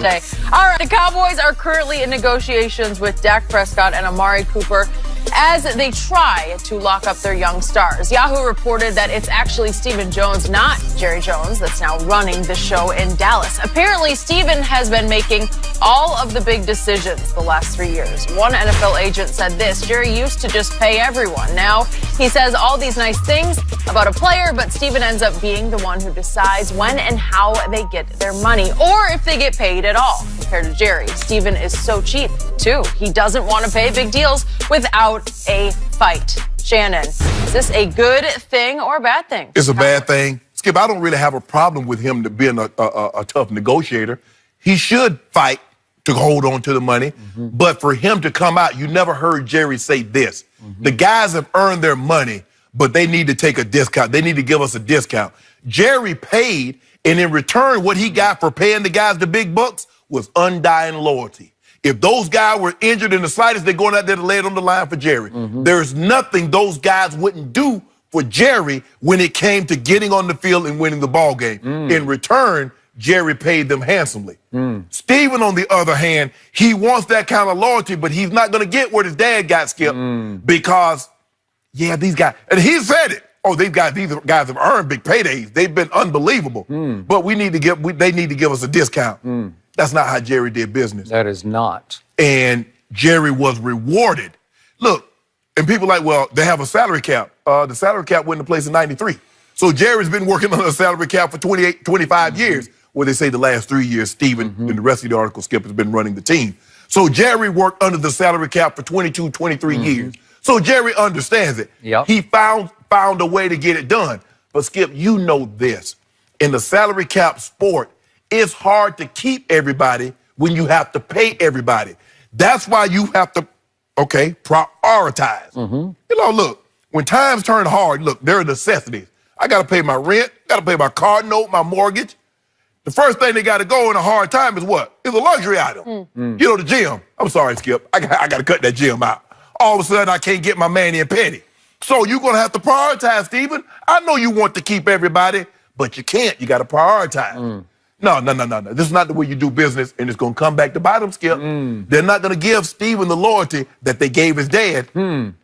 today. All right, the Cowboys are currently in negotiations with Dak Prescott and Amari Cooper as they try to lock up their young stars. Yahoo reported that it's actually Stephen Jones, not Jerry Jones, that's now running the show in Dallas. Apparently, Stephen has been making all of the big decisions the last 3 years. One NFL agent said this: Jerry used to just pay everyone. Now he says all these nice things about a player, but Stephen ends up being the one who decides when and how they get their money, or if they get paid at all. Compared to Jerry, Stephen is so cheap, too. He doesn't want to pay big deals without a fight. Shannon, is this a good thing or a bad thing? It's a bad thing. Skip, I don't really have a problem with him being a tough negotiator. He should fight to hold on to the money. But for him to come out, you never heard Jerry say this. The guys have earned their money, but they need to take a discount. They need to give us a discount. Jerry paid, and in return, what he got for paying the guys the big bucks was undying loyalty. If those guys were injured in the slightest, they're going out there to lay it on the line for Jerry. There's nothing those guys wouldn't do for Jerry when it came to getting on the field and winning the ball game. In return, Jerry paid them handsomely. Stephen, on the other hand, he wants that kind of loyalty, but he's not going to get what his dad got, Skip, because, yeah, these guys, and he said it. Oh, these guys have earned big paydays. They've been unbelievable. But they need to give us a discount. That's not how Jerry did business. That is not. And Jerry was rewarded. Look, and people are like, well, they have a salary cap. The salary cap went into place in '93. So Jerry's been working on a salary cap for 25 years. Well, they say the last 3 years, Stephen, and the rest of the article, Skip, has been running the team. So Jerry worked under the salary cap for 22, 23 years. So Jerry understands it. He found a way to get it done. But Skip, you know this. In the salary cap sport, it's hard to keep everybody when you have to pay everybody. That's why you have to, prioritize. You know, look, when times turn hard, look, there are necessities. I got to pay my rent, got to pay my car note, my mortgage. The first thing they got to go in a hard time is what? It's a luxury item. You know, the gym. I'm sorry, Skip. I got to cut that gym out. All of a sudden, I can't get my mani and pedi. So you're going to have to prioritize, Stephen. I know you want to keep everybody, but you can't. You got to prioritize. No. This is not the way you do business, and it's going to come back to bite them, Skip. They're not going to give Stephen the loyalty that they gave his dad.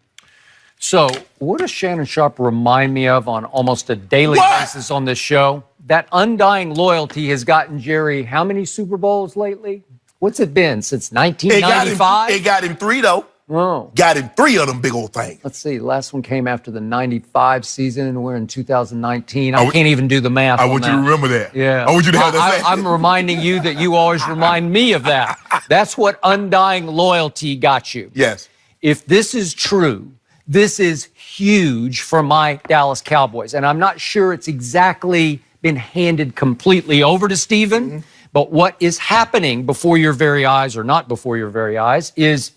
So what does Shannon Sharpe remind me of on almost a daily basis on this show? That undying loyalty has gotten Jerry how many Super Bowls lately? What's it been, since 1995? It got him 3, though. Oh. Got him 3 of them big old things. Let's see. The last one came after the 95 season, and we're in 2019. I can't even do the math. I want you to remember that. Yeah. I want you to have that. I'm reminding you that you always remind me of that. That's what undying loyalty got you. Yes. If this is true, this is huge for my Dallas Cowboys. And I'm not sure it's exactly been handed completely over to Stephen, but what is happening before your very eyes, or not before your very eyes, is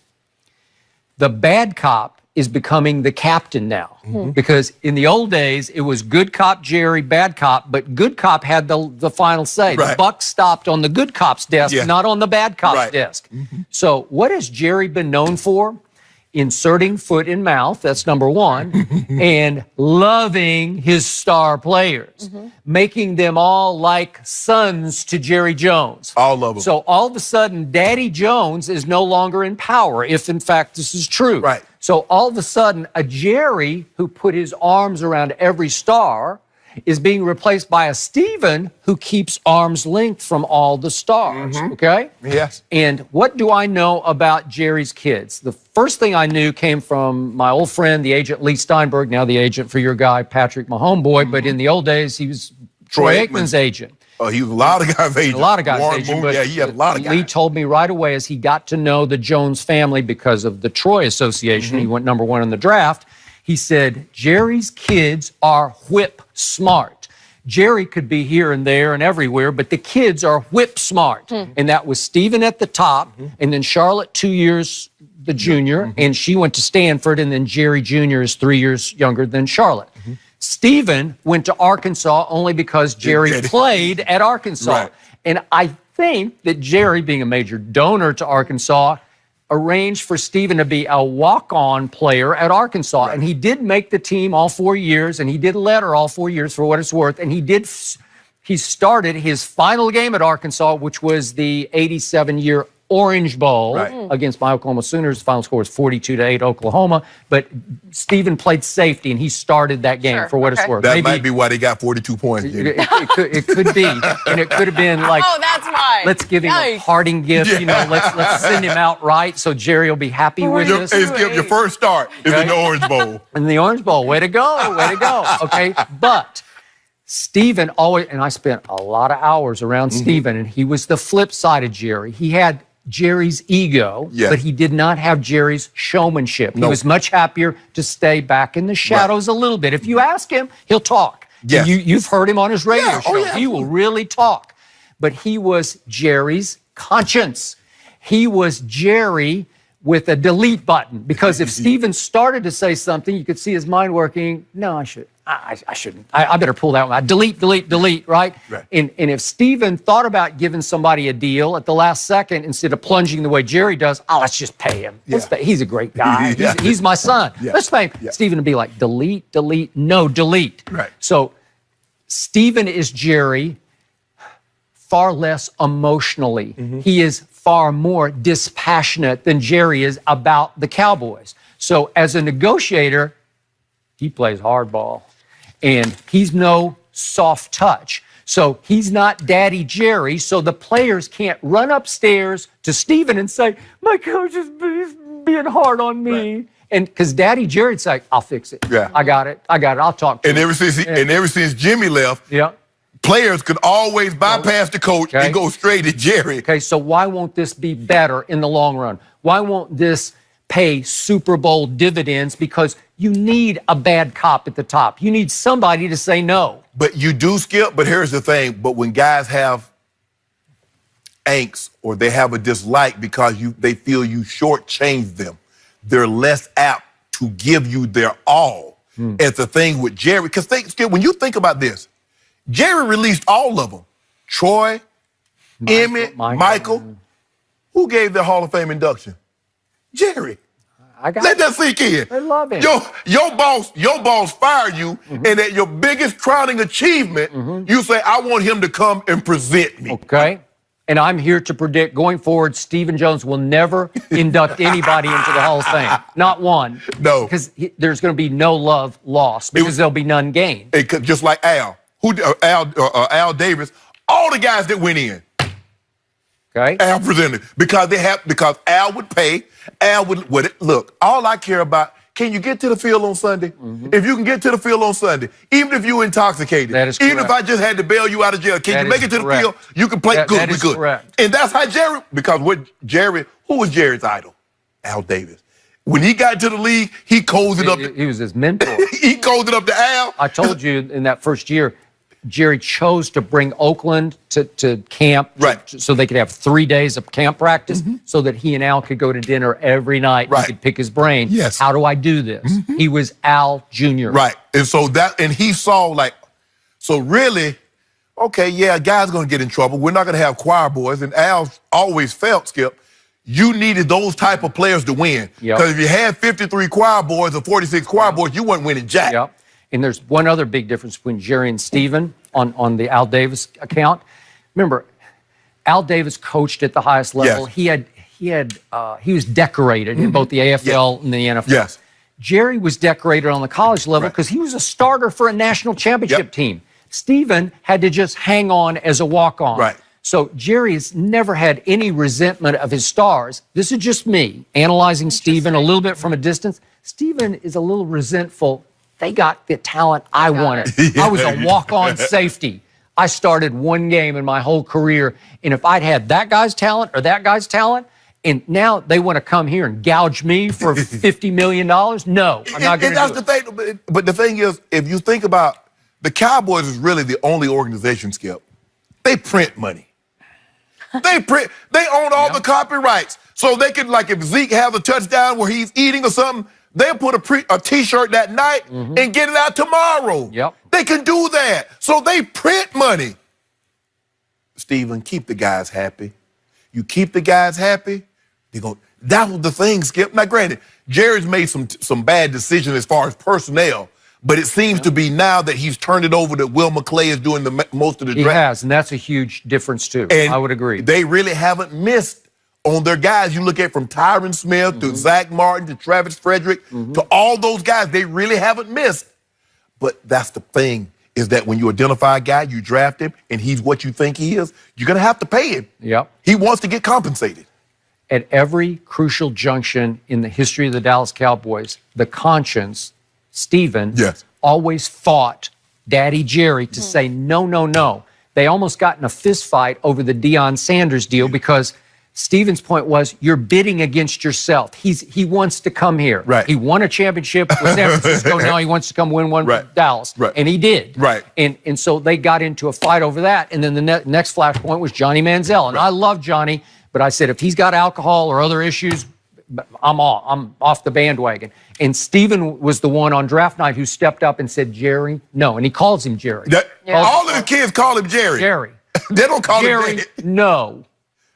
the bad cop is becoming the captain now. Because in the old days, it was good cop Jerry, bad cop, but good cop had the final say. The buck stopped on the good cop's desk, not on the bad cop's desk. So what has Jerry been known for? Inserting foot in mouth, that's number one, and loving his star players, making them all like sons to Jerry Jones. All of them. So all of a sudden, Daddy Jones is no longer in power, if in fact this is true. So all of a sudden, a Jerry who put his arms around every star is being replaced by a Stephen who keeps arm's length from all the stars, okay? Yes. And what do I know about Jerry's kids? The first thing I knew came from my old friend, the agent Lee Steinberg, now the agent for your guy, Patrick, my homeboy, but in the old days, he was Troy Aikman's agent. Oh, he was a lot of guys' agent. A lot of guys' Warren agent, Moon, but he had a lot of guys. Lee told me right away as he got to know the Jones family because of the Troy Association, he went #1 in the draft. He said, Jerry's kids are whip smart. Jerry could be here and there and everywhere, but the kids are whip smart. And that was Stephen at the top, and then Charlotte 2 years the junior, and she went to Stanford, and then Jerry Jr. is 3 years younger than Charlotte. Stephen went to Arkansas only because Jerry played at Arkansas. And I think that Jerry, being a major donor to Arkansas, arranged for Stephen to be a walk-on player at Arkansas. And he did make the team all 4 years, and he did letter all 4 years for what it's worth, and he did he started his final game at Arkansas, which was the 87-year Orange Bowl against my Oklahoma Sooners. The final score was 42-8 Oklahoma. But Stephen played safety, and he started that game for what it's worth. That might be why they got 42 points. It could be. And it could have been like, oh, that's why. Let's give him a parting gift. You know, let's send him out right so Jerry will be happy with us. Your first start is in the Orange Bowl. In the Orange Bowl. Way to go. Way to go. Okay. But Stephen always, and I spent a lot of hours around Stephen, and he was the flip side of Jerry. He had Jerry's ego, but he did not have Jerry's showmanship. He was much happier to stay back in the shadows a little bit. If you ask him, he'll talk. Yes. You've heard him on his radio show. He will really talk. But he was Jerry's conscience. He was Jerry with a delete button, because if Stephen started to say something, you could see his mind working. No, I shouldn't. I better pull that one. Delete, delete, delete, right? And if Stephen thought about giving somebody a deal at the last second, instead of plunging the way Jerry does, let's just pay him. He's a great guy. He's my son. Let's pay him. Stephen would be like, delete, delete, no, delete. So Stephen is Jerry far less emotionally. He is far more dispassionate than Jerry is about the Cowboys. So as a negotiator, he plays hardball, and he's no soft touch. So he's not Daddy Jerry, so the players can't run upstairs to Stephen and say, my coach is being hard on me. And because Daddy Jerry'd say, I'll fix it. I got it. I'll talk to him. And ever since Jimmy left, players could always bypass the coach and go straight to Jerry. Okay, so why won't this be better in the long run? Why won't this pay Super Bowl dividends? Because you need a bad cop at the top. You need somebody to say no. But you do, Skip, but here's the thing. But when guys have angst or they have a dislike because they feel you shortchanged them, they're less apt to give you their all. It's the thing with Jerry. Because Skip, when you think about this, Jerry released all of them. Troy, Emmett, Michael. Who gave their Hall of Fame induction? Jerry. Let that sink in. I love him. Your boss fired you, and at your biggest crowning achievement, you say, I want him to come and present me. Okay. And I'm here to predict going forward, Stephen Jones will never induct anybody into the Hall of Fame. Not one. No. Because there's going to be no love lost, because there'll be none gained. Just like Al. Al Davis, all the guys that went in. Okay. Al presented because Al would pay. Al would look. All I care about, can you get to the field on Sunday? If you can get to the field on Sunday, even if you're intoxicated, that is correct. Even if I just had to bail you out of jail, can you make it to the field? You can play good. That is correct. And that's how Jerry. Because who was Jerry's idol? Al Davis. When he got to the league, he cozied up. He was his mentor. He cozied up to Al. I told you in that first year, Jerry chose to bring Oakland to camp so they could have 3 days of camp practice so that he and Al could go to dinner every night and he could pick his brain. Yes. How do I do this? He was Al Jr. And so he saw so really, okay, yeah, a guy's going to get in trouble. We're not going to have choir boys. And Al always felt, Skip, you needed those type of players to win. Because if you had 53 choir boys or 46 choir boys, you weren't winning jack. And there's one other big difference between Jerry and Stephen on the Al Davis account. Remember, Al Davis coached at the highest level. He was decorated in both the AFL and the NFL. Jerry was decorated on the college level because he was a starter for a national championship team. Stephen had to just hang on as a walk-on. So Jerry has never had any resentment of his stars. This is just me analyzing Stephen a little bit from a distance. Stephen is a little resentful. They got the talent I wanted. I was a walk-on safety. I started one game in my whole career, and if I'd had that guy's talent or that guy's talent, and now they want to come here and gouge me for $50 million, no, I'm not going to do it. That's the thing. But the thing is, if you think about the Cowboys is really the only organization, Skip. They print money. They own all the copyrights. So they could, if Zeke has a touchdown where he's eating or something, they'll put a T-shirt that night and get it out tomorrow. They can do that. So they print money. Stephen, keep the guys happy. You keep the guys happy, that was the thing, Skip. Now, granted, Jerry's made some bad decisions as far as personnel, But it seems to be now that he's turned it over that Will McClay is doing most of the draft. He has, and that's a huge difference, too. And I would agree. They really haven't missed on their guys. You look at from Tyron Smith to Zach Martin to Travis Frederick to all those guys, they really haven't missed. But that's the thing, is that when you identify a guy, you draft him, and he's what you think he is, you're going to have to pay him. Yep. He wants to get compensated. At every crucial junction in the history of the Dallas Cowboys, the conscience, Steven, always fought Daddy Jerry to say, no, no, no. They almost got in a fist fight over the Deion Sanders deal because Steven's point was, you're bidding against yourself. He wants to come here. Right. He won a championship with San Francisco. Now he wants to come win one with Dallas. Right. And he did. Right. And so they got into a fight over that. And then the next flashpoint was Johnny Manziel. And I love Johnny, but I said, if he's got alcohol or other issues, I'm off the bandwagon. And Steven was the one on draft night who stepped up and said, Jerry, no. And he calls him Jerry. All of the kids call him Jerry. Jerry. They don't call Jerry, him Jerry. No.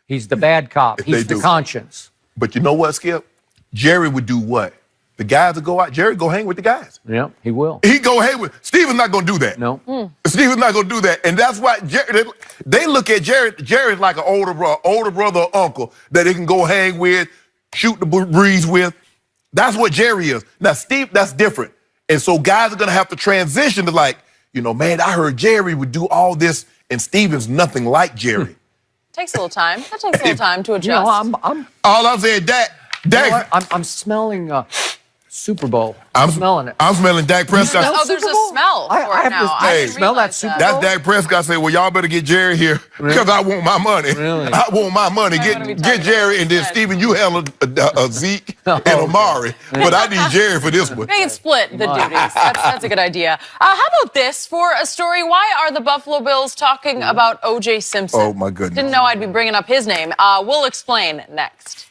He's the bad cop. He's the conscience. But you know what, Skip? Jerry would do what? The guys would go out. Jerry go hang with the guys. Yeah, he will. He go hang with. Steven's not going to do that. No. Steven's not going to do that. And that's why they look at Jerry. Jerry's like an older brother or uncle that they can go hang with, shoot the breeze with. That's what Jerry is. Now, Steve, that's different. And so guys are going to have to transition to like, man, I heard Jerry would do all this, and Steven's nothing like Jerry. Takes a little time. That takes a little time to adjust. All I'm saying, Dak. I'm smelling Super Bowl. I'm smelling it. I'm smelling Dak Prescott. Oh, there's a smell for it now. I smell that Super Bowl. That's Dak Prescott saying, well, y'all better get Jerry here because I want my money. Really? I want my money. Get Jerry, and then Steven, you handle Zeke and Amari. But I need Jerry for this one. They can split the duties. That's a good idea. How about this for a story? Why are the Buffalo Bills talking about O.J. Simpson? Oh, my goodness. Didn't know I'd be bringing up his name. We'll explain next.